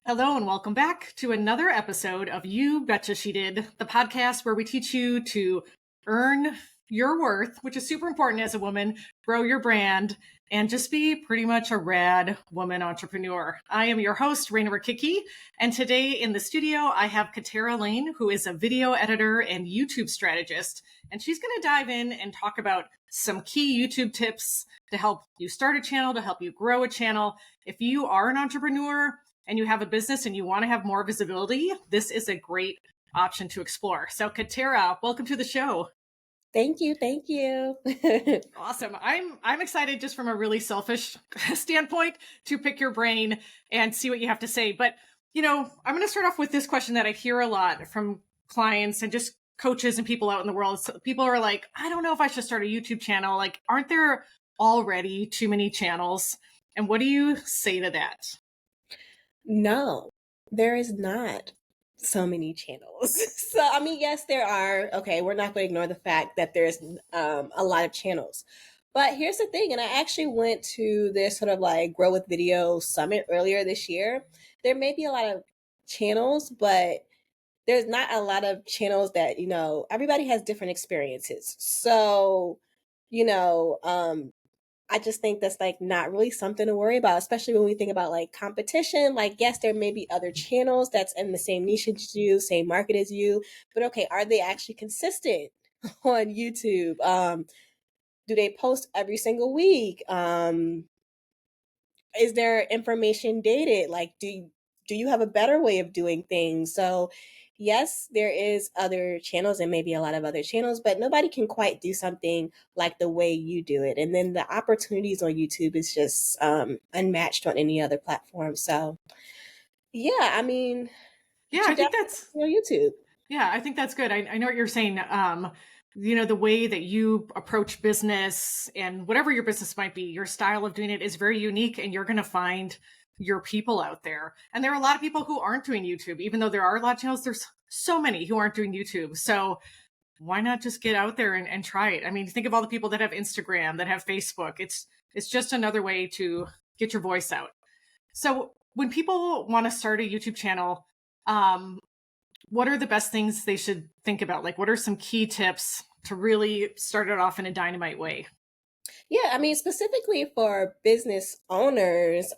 Hello and welcome back to another episode of You Betcha She Did, the podcast where we teach you to earn your worth, which is super important as a woman, grow your brand, and just be pretty much a rad woman entrepreneur. I am your host, Rayna Rokicki, and today in the studio, I have Catara Lane, who is a video editor and YouTube strategist, and she's going to dive in and talk about some key YouTube tips to help you start a channel, to help you grow a channel. If you are an entrepreneur, and you have a business and you want to have more visibility, this is a great option to explore. So Catara, welcome to the show. Thank you. Thank you. Awesome. I'm excited just from a really selfish standpoint to pick your brain and see what you have to say. But, I'm going to start off with this question that I hear a lot from clients and just coaches and people out in the world. So people are like, I don't know if I should start a YouTube channel. Like, aren't there already too many channels? And what do you say to that? No, there is not so many channels. So, yes, there are. Okay, we're not going to ignore the fact that there's a lot of channels. But here's the thing, and I actually went to this sort of like Grow with Video Summit earlier this year. There may be a lot of channels, but there's not a lot of channels that, everybody has different experiences. So, I just think that's like not really something to worry about, especially when we think about like competition. Like, yes, there may be other channels that's in the same niche as you, same market as you, but okay, are they actually consistent on YouTube? Do they post every single week? Is their information dated? Like, do you have a better way of doing things? So yes, there is other channels and maybe a lot of other channels, but nobody can quite do something like the way you do it. And then the opportunities on YouTube is just unmatched on any other platform. So yeah, Yeah, I should think definitely that's on YouTube. Yeah, I think that's good. I know what you're saying. The way that you approach business and whatever your business might be, your style of doing it is very unique, and you're going to find your people out there. And there are a lot of people who aren't doing YouTube, even though there are a lot of channels. There's so many who aren't doing YouTube. So why not just get out there and try it? I mean, think of all the people that have Instagram, that have Facebook. It's just another way to get your voice out. So when people want to start a YouTube channel, what are the best things they should think about? Like, what are some key tips to really start it off in a dynamite way? Yeah, specifically for business owners,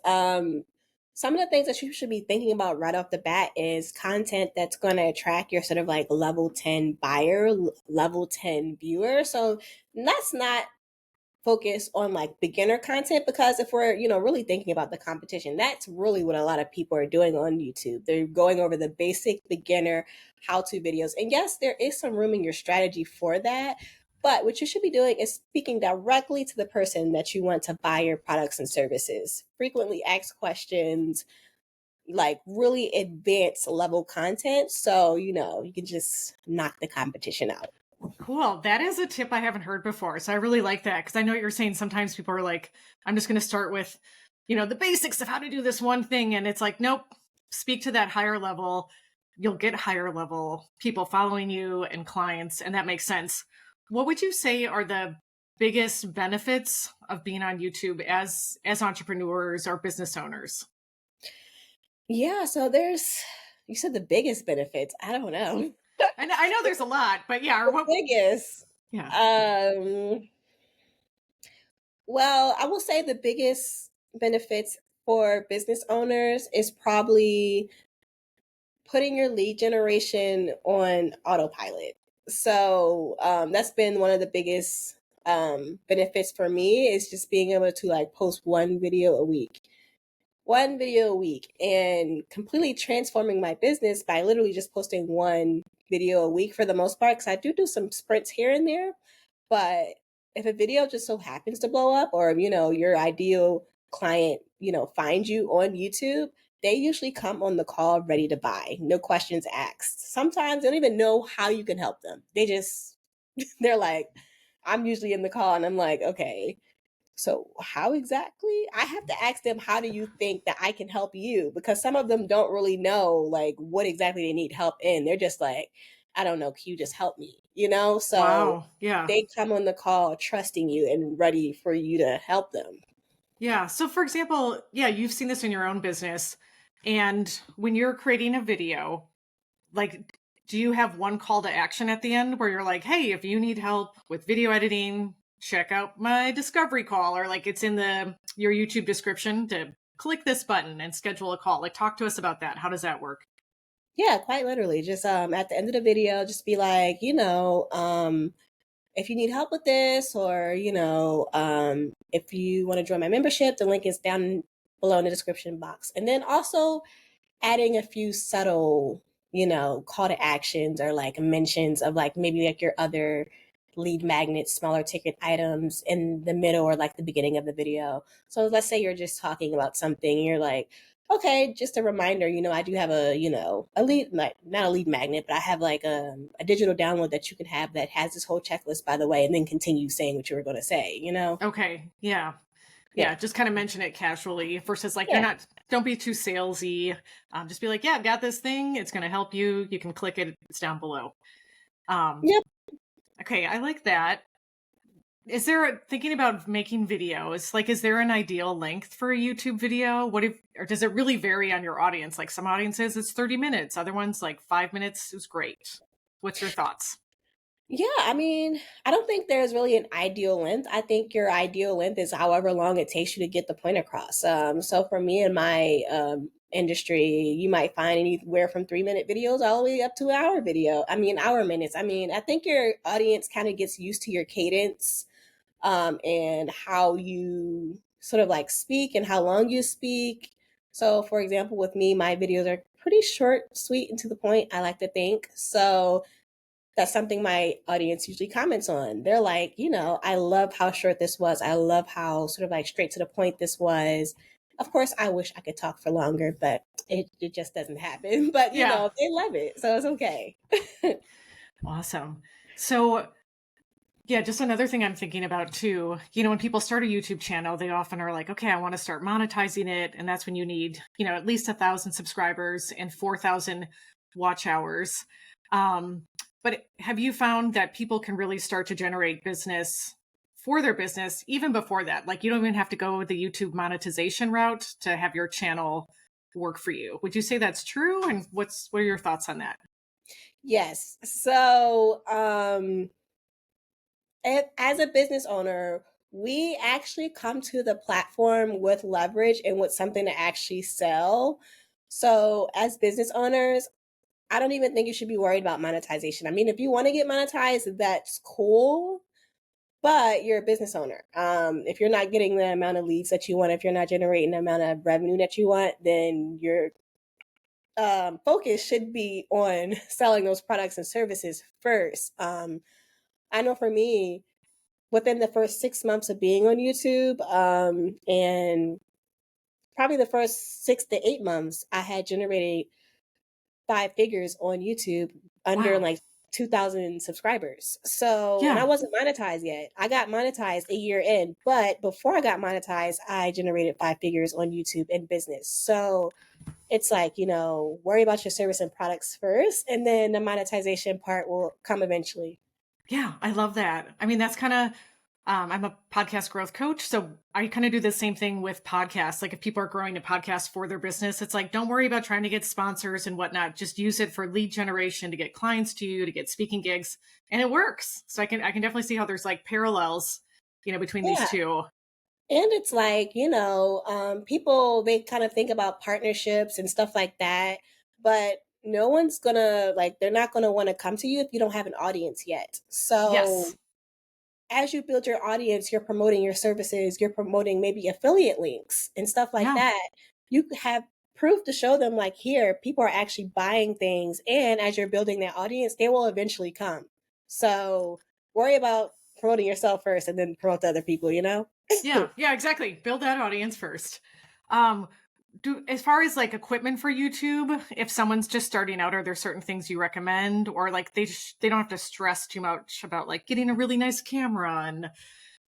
some of the things that you should be thinking about right off the bat is content that's going to attract your sort of like level 10 buyer, level 10 viewer. So let's not focus on like beginner content, because if we're, really thinking about the competition, that's really what a lot of people are doing on YouTube. They're going over the basic beginner how-to videos. And yes, there is some room in your strategy for that. But what you should be doing is speaking directly to the person that you want to buy your products and services. Frequently asked questions, like really advanced level content. So, you can just knock the competition out. Cool. That is a tip I haven't heard before. So I really like that, because I know what you're saying. Sometimes people are like, I'm just going to start with, the basics of how to do this one thing. And it's like, nope, speak to that higher level. You'll get higher level people following you and clients. And that makes sense. What would you say are the biggest benefits of being on YouTube as entrepreneurs or business owners? Yeah, so you said the biggest benefits. I don't know. I know there's a lot, but yeah, or The what? biggest. Yeah. Um, well, I will say the biggest benefits for business owners is probably putting your lead generation on autopilot. So that's been one of the biggest benefits for me, is just being able to like post one video a week. One video a week, and completely transforming my business by literally just posting one video a week for the most part, because I do some sprints here and there. But if a video just so happens to blow up, or your ideal client finds you on YouTube, they usually come on the call ready to buy, no questions asked. Sometimes they don't even know how you can help them. They're like, I'm usually in the call and I'm like, okay, so how exactly? I have to ask them, how do you think that I can help you? Because some of them don't really know like what exactly they need help in. They're just like, I don't know, can you just help me? So Wow. Yeah. they come on the call trusting you and ready for you to help them. Yeah. So for example, yeah, you've seen this in your own business. And when you're creating a video, like, do you have one call to action at the end where you're like, hey, if you need help with video editing, check out my discovery call, or like it's in your YouTube description to click this button and schedule a call. Like, talk to us about that. How does that work? Yeah, quite literally. Just at the end of the video, just be like, if you need help with this, or if you want to join my membership, the link is down below in the description box. And then also adding a few subtle, call to actions, or like mentions of like maybe like your other lead magnets, smaller ticket items in the middle or like the beginning of the video. So let's say you're just talking about something, you're like, okay, just a reminder, I do have a lead, not a lead magnet, but I have like a digital download that you can have that has this whole checklist, by the way, and then continue saying what you were going to say. Okay. Yeah. Yeah. Just kind of mention it casually versus like, Yeah. don't be too salesy. Just be like, yeah, I've got this thing. It's going to help you. You can click it. It's down below. Yep. Okay. I like that. Is there, thinking about making videos, like, is there an ideal length for a YouTube video? Or does it really vary on your audience? Like, some audiences it's 30 minutes, other ones like 5 minutes is great. What's your thoughts? Yeah, I mean, I don't think there's really an ideal length. I think your ideal length is however long it takes you to get the point across. So for me in my industry, you might find anywhere from 3-minute videos all the way up to an hour video. I mean, hour minutes. I mean, I think your audience kind of gets used to your cadence, and how you sort of like speak and how long you speak. So, for example, with me, my videos are pretty short, sweet, and to the point, I like to think. So, that's something my audience usually comments on. They're like, I love how short this was. I love how sort of like straight to the point this was. Of course, I wish I could talk for longer, but it just doesn't happen. But, Yeah. they love it. So it's okay. Awesome. So, yeah, just another thing I'm thinking about too, when people start a YouTube channel, they often are like, okay, I want to start monetizing it. And that's when you need, at least 1,000 subscribers and 4,000 watch hours. But have you found that people can really start to generate business for their business even before that? Like, you don't even have to go the YouTube monetization route to have your channel work for you. Would you say that's true? And what are your thoughts on that? Yes. So, as a business owner, we actually come to the platform with leverage and with something to actually sell. So, as business owners, I don't even think you should be worried about monetization. I mean, if you want to get monetized, that's cool, but you're a business owner. If you're not getting the amount of leads that you want, if you're not generating the amount of revenue that you want, then your focus should be on selling those products and services first. I know for me, within the first 6 months of being on YouTube, and probably the first 6 to 8 months, I had generated 5 figures on YouTube under Wow. like 2,000 subscribers. So, and I Yeah. wasn't monetized yet. I got monetized a year in, but before I got monetized, I generated 5 figures on YouTube in business. So it's like, worry about your service and products first, and then the monetization part will come eventually. Yeah, I love that. I mean, that's kind of, I'm a podcast growth coach. So I kind of do the same thing with podcasts. Like, if people are growing a podcast for their business, it's like, don't worry about trying to get sponsors and whatnot. Just use it for lead generation to get clients to you, to get speaking gigs. And it works. So I can definitely see how there's like parallels, between these Yeah. two. And it's like, people, they kind of think about partnerships and stuff like that, but no one's gonna, like, they're not gonna want to come to you if you don't have an audience yet. So Yes. as you build your audience, you're promoting your services, you're promoting maybe affiliate links and stuff like Yeah. that. You have proof to show them, like, here, people are actually buying things. And as you're building that audience, they will eventually come. So worry about promoting yourself first and then promote to other people? Yeah. Yeah, exactly. Build that audience first. Um, as far as like equipment for YouTube, if someone's just starting out, are there certain things you recommend, or like they don't have to stress too much about like getting a really nice camera and,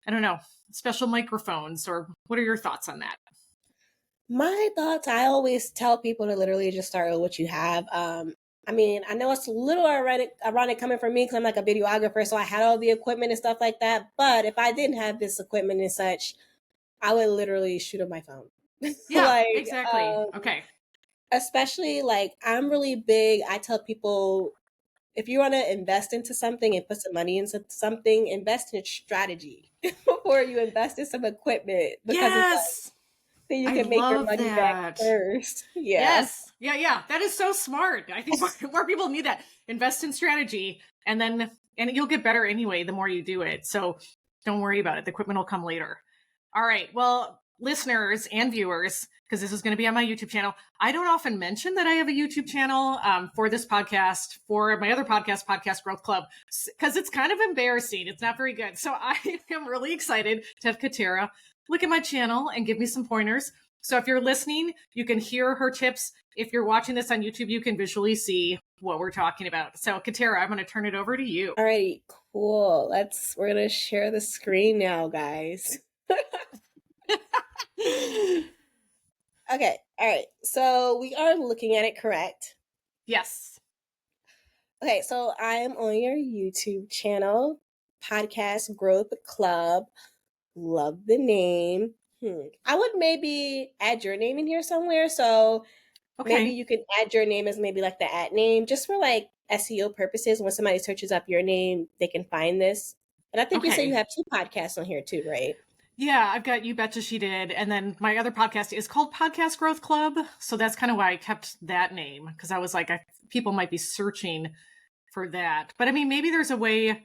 I don't know, special microphones, or what are your thoughts on that? My thoughts, I always tell people to literally just start with what you have. I mean, I know it's a little ironic coming from me because I'm like a videographer, so I had all the equipment and stuff like that. But if I didn't have this equipment and such, I would literally shoot on my phone. Yeah, like, exactly. Okay. Especially like I'm really big. I tell people if you want to invest into something and put some money into something, invest in strategy before you invest in some equipment because it's like Yes. then you I can make your love money back that. first. Yeah. Yes. Yeah, yeah. That is so smart. I think more people need that. Invest in strategy and you'll get better anyway the more you do it. So don't worry about it. The equipment will come later. All right. Well, listeners and viewers, because this is going to be on my YouTube channel, I don't often mention that I have a YouTube channel for this podcast, for my other podcast, Podcast Growth Club, because it's kind of embarrassing. It's not very good. So I am really excited to have Catara look at my channel and give me some pointers. So if you're listening, you can hear her tips. If you're watching this on YouTube, you can visually see what we're talking about. So Catara, I'm going to turn it over to you. All right, cool. We're gonna share the screen now, guys. Okay, all right. So we are looking at it correct. Yes. Okay, so I'm on your YouTube channel, Podcast Growth Club. Love the name. I would maybe add your name in here somewhere. So maybe Okay. you can add your name as maybe like the at name, just for like SEO purposes. When somebody searches up your name, they can find this. And I think you said you Okay. have 2 podcasts on here too, right? Yeah, I've got You Betcha She Did. And then my other podcast is called Podcast Growth Club. So that's kind of why I kept that name, because I was like, people might be searching for that. But I mean, maybe there's a way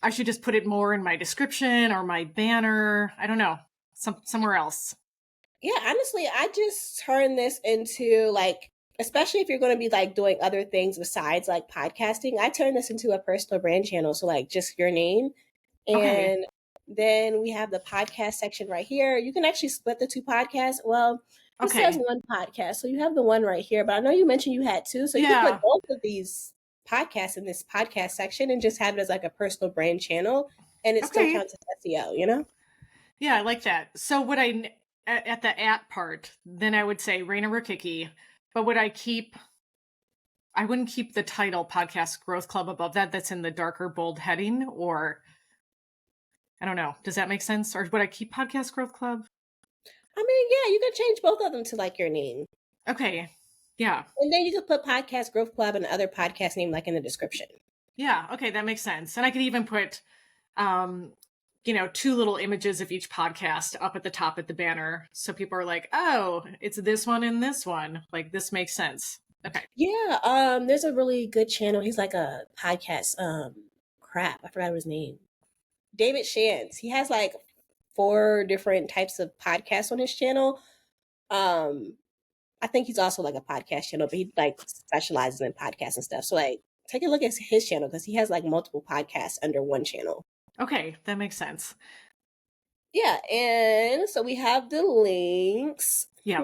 I should just put it more in my description or my banner. I don't know, somewhere else. Yeah, honestly, I just turn this into like, especially if you're going to be like doing other things besides like podcasting, I turn this into a personal brand channel. So like just your name. Okay. And then we have the podcast section right here. You can actually split the 2 podcasts. Well, this says Okay. 1 podcast. So you have the one right here, but I know you mentioned you had 2. So you could Yeah. put both of these podcasts in this podcast section and just have it as like a personal brand channel. And it still Okay. counts as SEO, you know? Yeah, I like that. So would I, at the at part, then I would say Rayna Rokicki, but I wouldn't keep the title Podcast Growth Club above that. That's in the darker bold heading, or I don't know. Does that make sense? Or would I keep Podcast Growth Club? I mean, yeah, you could change both of them to like your name. Okay. Yeah. And then you could put Podcast Growth Club and other podcast name like in the description. Yeah. Okay. That makes sense. And I could even put, 2 little images of each podcast up at the top at the banner. So people are like, oh, it's this one and this one. Like, this makes sense. Okay. Yeah, there's a really good channel. He's like a podcast. Crap, I forgot his name. David Shantz. He has like 4 different types of podcasts on his channel. I think he's also like a podcast channel, but he like specializes in podcasts and stuff. So like take a look at his channel because he has like multiple podcasts under one channel. Okay. That makes sense. Yeah, and so we have the links. Yeah.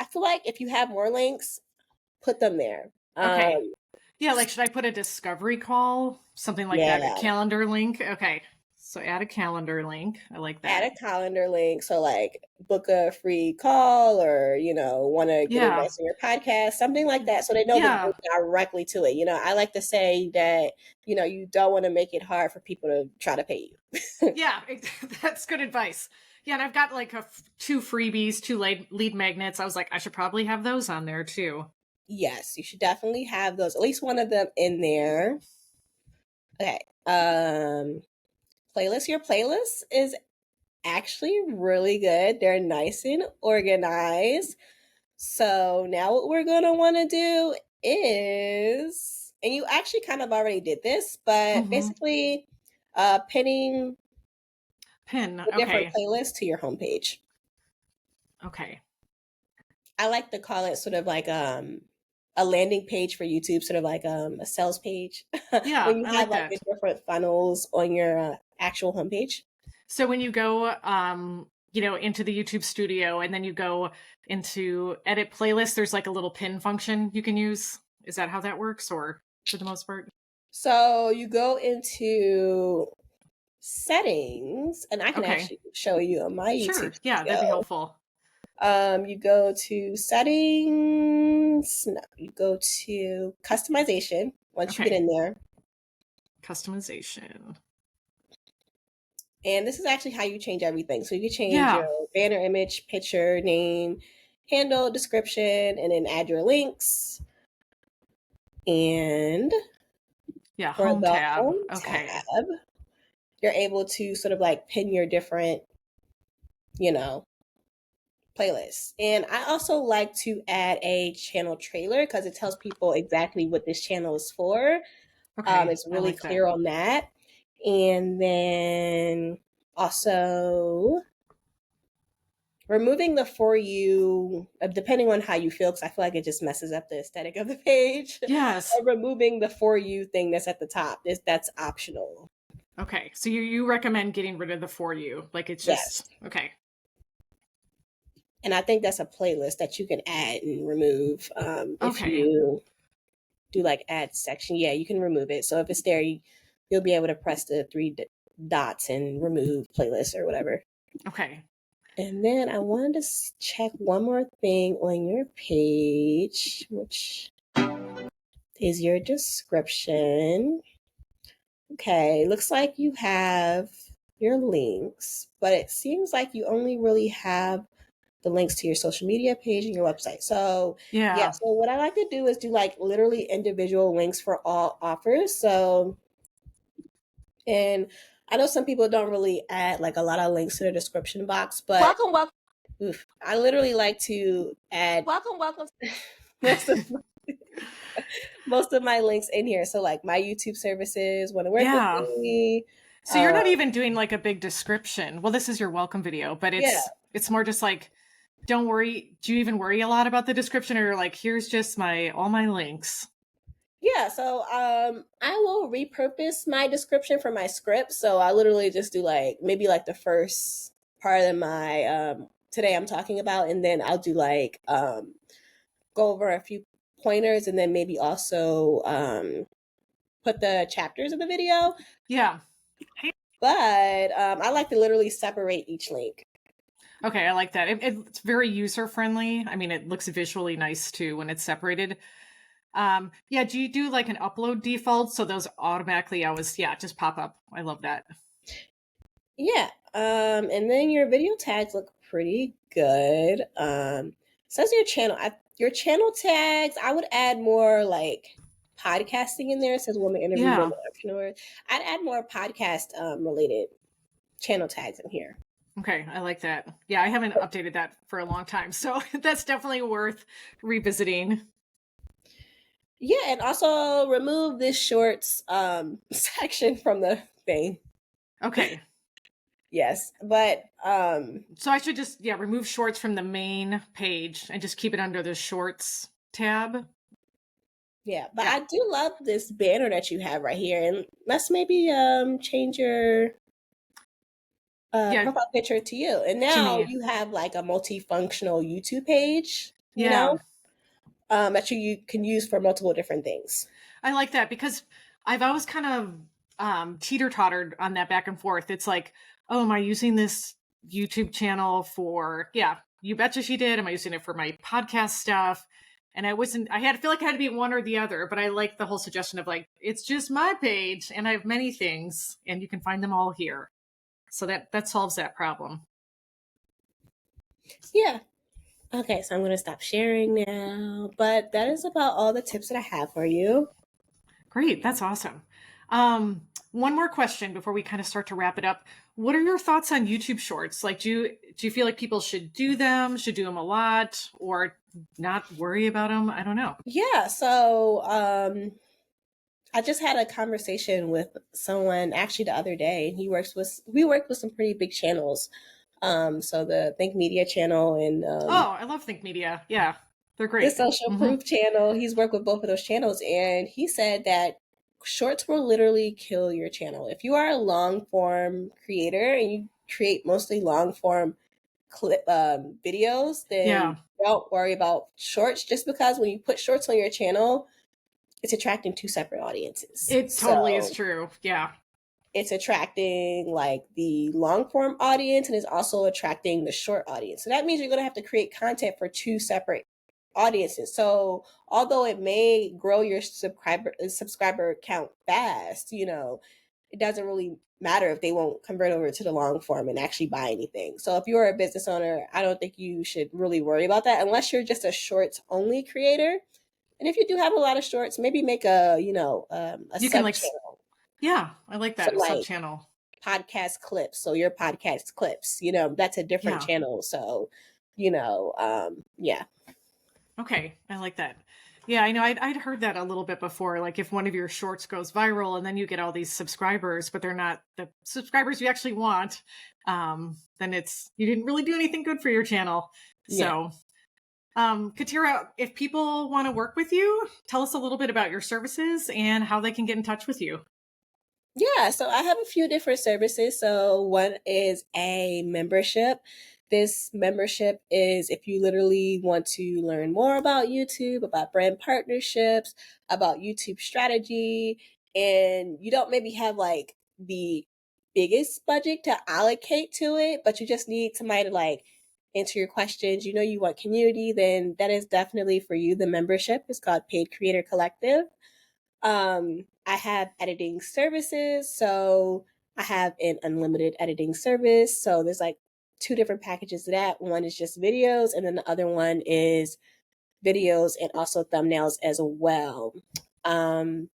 I feel like if you have more links, put them there. Okay. Yeah, like should I put a discovery call? Something like that, a Yeah, calendar link? Okay. So add a calendar link. I like add that. a calendar link. So like book a free call or, want to get Yeah. advice on your podcast, something like that. So they know to Yeah. go directly to it. I like to say that, you don't want to make it hard for people to try to pay you. Yeah, that's good advice. Yeah, and I've got like 2 freebies, 2 lead magnets. I was like, I should probably have those on there too. Yes, you should definitely have those, at least one of them in there. Okay. Playlist. Your playlist is actually really good. They're nice and organized. So now what we're going to want to do is, and you actually kind of already did this, but basically pinning Pin. the different Okay. playlists to your homepage. Okay. I like to call it sort of like a landing page for YouTube, sort of like a sales page Yeah, when you I have like like that. the different funnels on your actual homepage. So when you go into the YouTube studio and then you go into edit playlist, there's like a little pin function you can use. Is that how that works, or for the most part? So you go into settings, and I can Okay. actually show you on my Sure. YouTube Yeah, that'd be studio. helpful. You go to settings. No, you go to customization once you get Okay. in there. Customization. And this is actually how you change everything. So you can change Yeah. your banner image, picture, name. handle, description, and then add your links. And Yeah, for home the tab. home Okay. tab, you're able to sort of like pin your different, you know, playlists. And I also like to add a channel trailer because it tells people exactly what this channel is for. Okay. It's I really like that. clear on that. And then also removing the for you, depending on how you feel, because I feel like it just messes up the aesthetic of the page. Yes. Removing the for you thing that's at the top, that's optional. Okay. So you recommend getting rid of the for you. Like it's Yes. just okay. And I think that's a playlist that you can add and remove. If Okay. you do like add section, yeah, you can remove it. So if it's there, you'll be able to press the three dots and remove playlist or whatever. Okay. And then I wanted to check one more thing on your page, which is your description. Okay, looks like you have your links, but it seems like you only really have the links to your social media page and your website. So Yeah. so what I like to do is do like literally individual links for all offers. So, and I know some people don't really add like a lot of links to the description box, but Welcome. I literally like to add Welcome. most of my links in here. So like my YouTube services, want to work Yeah. with me. So you're not even doing like a big description. Well, this is your welcome video, but it's more just like, don't worry. Do you even worry a lot about the description, or like, here's just all my links? Yeah, so I will repurpose my description for my script. So I literally just do like maybe like the first part of my today I'm talking about, and then I'll do like go over a few pointers, and then maybe also put the chapters of the video. Yeah. But I like to literally separate each link. Okay, I like that. It's very user friendly. I mean, it looks visually nice too when it's separated. Yeah, do you do like an upload default so those automatically just pop up? I love that. Yeah. And then your video tags look pretty good. Says your channel tags, I would add more like podcasting in there. It says woman interview woman entrepreneur. I'd add more podcast related channel tags in here. Okay, I like that. Yeah, I haven't updated that for a long time, so that's definitely worth revisiting. Yeah, and also remove this shorts section from the thing. Okay. Yes, but so I should just remove shorts from the main page and just keep it under the shorts tab. Yeah, but I do love this banner that you have right here, and let's maybe change your profile picture to you. And now you have like a multifunctional YouTube page, you know, that you can use for multiple different things. I like that because I've always kind of teeter-tottered on that back and forth. It's like, oh, am I using this YouTube channel for, you betcha she did. Am I using it for my podcast stuff? And I feel like I had to be one or the other, but I like the whole suggestion of like, it's just my page and I have many things and you can find them all here. So that solves that problem. Yeah. Okay, so I'm going to stop sharing now, but that is about all the tips that I have for you. Great. That's awesome. One more question before we kind of start to wrap it up. What are your thoughts on YouTube Shorts? Like, do you feel like people should do them a lot, or not worry about them? I don't know. Yeah. So, I just had a conversation with someone actually the other day. We worked with some pretty big channels. So the Think Media channel and I love Think Media. Yeah, they're great. The Social Proof channel. He's worked with both of those channels, and he said that shorts will literally kill your channel. If you are a long form creator and you create mostly long form clip videos, then don't worry about shorts. Just because when you put shorts on your channel, it's attracting two separate audiences. It totally is true. Yeah. It's attracting like the long form audience, and it's also attracting the short audience. So that means you're going to have to create content for two separate audiences. So although it may grow your subscriber count fast, it doesn't really matter if they won't convert over to the long form and actually buy anything. So if you're a business owner, I don't think you should really worry about that unless you're just a shorts only creator. And if you do have a lot of shorts, maybe make a, a You can sub like, channel yeah, I like for that, a sub like channel. podcast clips. So your podcast clips, that's a different Yeah. channel. So, yeah. Okay, I like that. Yeah, I know. I'd heard that a little bit before. Like if one of your shorts goes viral and then you get all these subscribers, but they're not the subscribers you actually want, then you didn't really do anything good for your channel. Yeah. So, Catara, if people want to work with you, tell us a little bit about your services and how they can get in touch with you. Yeah, so I have a few different services. So one is a membership. This membership is if you literally want to learn more about YouTube, about brand partnerships, about YouTube strategy, and you don't maybe have like the biggest budget to allocate to it, but you just need somebody to like answer your questions. You want community, then that is definitely for you. The membership is called Paid Creator Collective. I have editing services. So I have an unlimited editing service. So there's like two different packages of that. One is just videos, and then the other one is videos and also thumbnails as well. And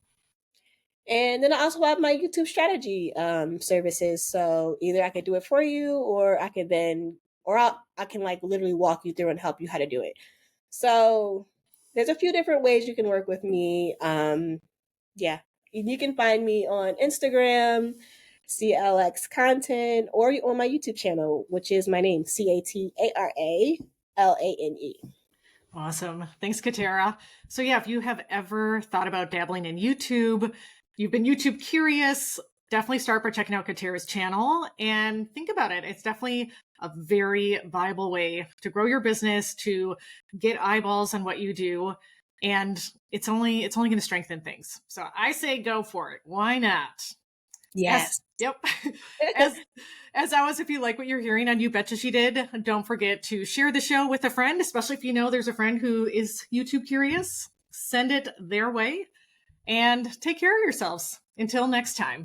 then I also have my YouTube strategy services. So either I could do it for you, or I can I can like literally walk you through and help you how to do it. So there's a few different ways you can work with me. Yeah, you can find me on Instagram, CLX Content, or on my YouTube channel, which is my name, CatarAlane. Awesome. Thanks, Catara. So yeah, if you have ever thought about dabbling in YouTube, you've been YouTube curious, definitely start by checking out Catara's channel and think about it. It's definitely a very viable way to grow your business, to get eyeballs on what you do. And it's only going to strengthen things. So I say go for it. Why not? Yes. Yep. As always, if you like what you're hearing on You Betcha She Did, don't forget to share the show with a friend, especially if you know there's a friend who is YouTube curious. Send it their way and take care of yourselves. Until next time.